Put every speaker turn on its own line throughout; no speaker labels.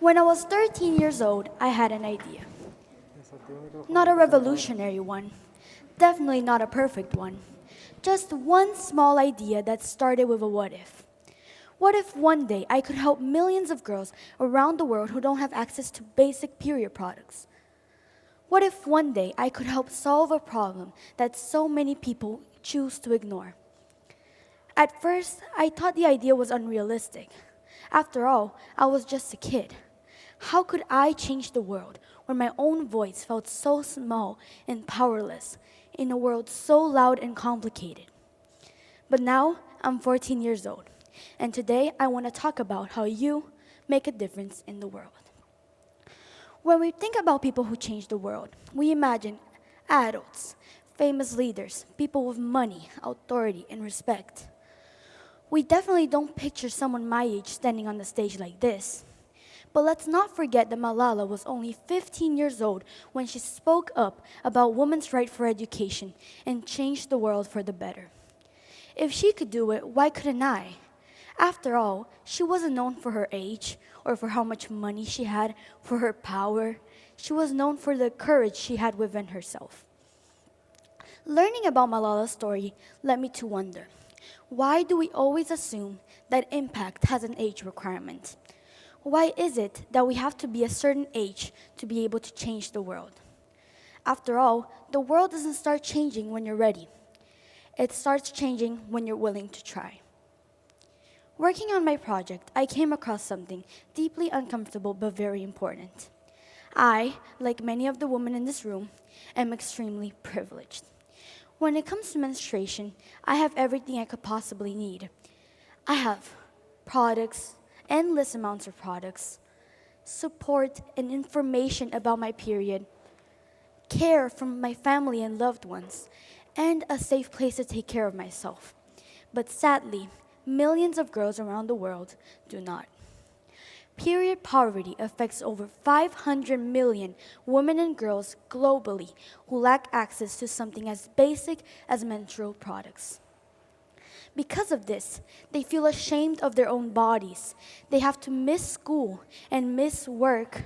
When I was 13 years old, I had an idea. Not a revolutionary one, definitely not a perfect one. Just one small idea that started with a what if. What if one day I could help millions of girls around the world who don't have access to basic period products? What if one day I could help solve a problem that so many people choose to ignore? At first, I thought the idea was unrealistic. After all, I was just a kid. How could I change the world when my own voice felt so small and powerless in a world so loud and complicated? But now I'm 14 years old, and today I want to talk about how you make a difference in the world. When we think about people who change the world, we imagine adults, famous leaders, people with money, authority, and respect. We definitely don't picture someone my age standing on the stage like this. But let's not forget that Malala was only 15 years old when she spoke up about women's right for education and changed the world for the better. If she could do it, why couldn't I? After all, she wasn't known for her age or for how much money she had, for her power. She was known for the courage she had within herself. Learning about Malala's story led me to wonder, why do we always assume that impact has an age requirement? Why is it that we have to be a certain age to be able to change the world? After all, the world doesn't start changing when you're ready. It starts changing when you're willing to try. Working on my project, I came across something deeply uncomfortable but very important. I, like many of the women in this room, am extremely privileged. When it comes to menstruation, I have everything I could possibly need. I have products, endless amounts of products, support and information about my period, care from my family and loved ones, and a safe place to take care of myself. But sadly, millions of girls around the world do not. Period poverty affects over 500 million women and girls globally who lack access to something as basic as menstrual products. Because of this, they feel ashamed of their own bodies. They have to miss school and miss work.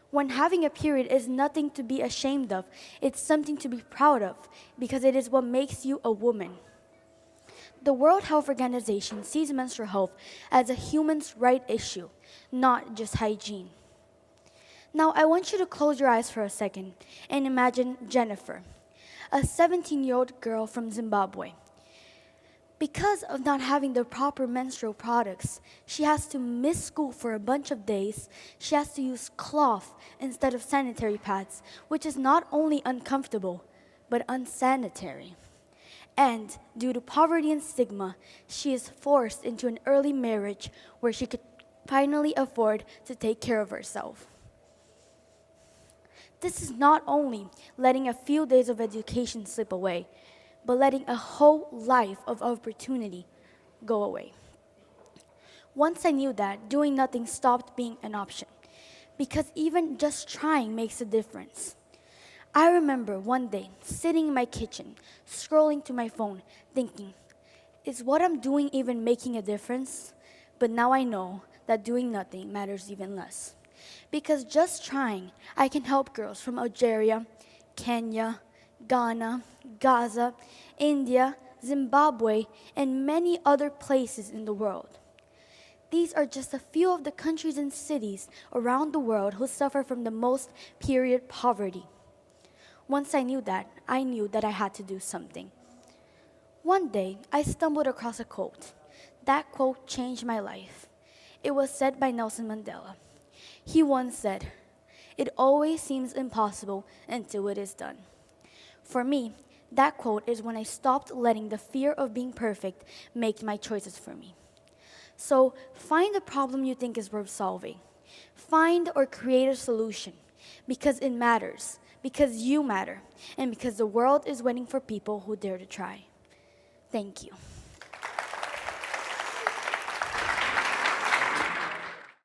When having a period is nothing to be ashamed of, it's something to be proud of because it is what makes you a woman. The World Health Organization sees menstrual health as a human's right issue, not just hygiene. Now, I want you to close your eyes for a second and imagine Jennifer, a 17-year-old girl from Zimbabwe. Because of not having the proper menstrual products, she has to miss school for a bunch of days. She has to use cloth instead of sanitary pads, which is not only uncomfortable, but unsanitary. And due to poverty and stigma, she is forced into an early marriage where she could finally afford to take care of herself. This is not only letting a few days of education slip away, but letting a whole life of opportunity go away. Once I knew that, doing nothing stopped being an option, because even just trying makes a difference. I remember one day sitting in my kitchen, scrolling to my phone, thinking, is what I'm doing even making a difference? But now I know that doing nothing matters even less. Because just trying, I can help girls from Algeria, Kenya, Ghana, Gaza, India, Zimbabwe, and many other places in the world. These are just a few of the countries and cities around the world who suffer from the most period poverty. Once I knew that I had to do something. One day, I stumbled across a quote. That quote changed my life. It was said by Nelson Mandela. He once said, "It always seems impossible until it is done." For me, that quote is when I stopped letting the fear of being perfect make my choices for me. So find a problem you think is worth solving. Find or create a solution because it matters, because you matter, and because the world is waiting for people who dare to try. Thank you.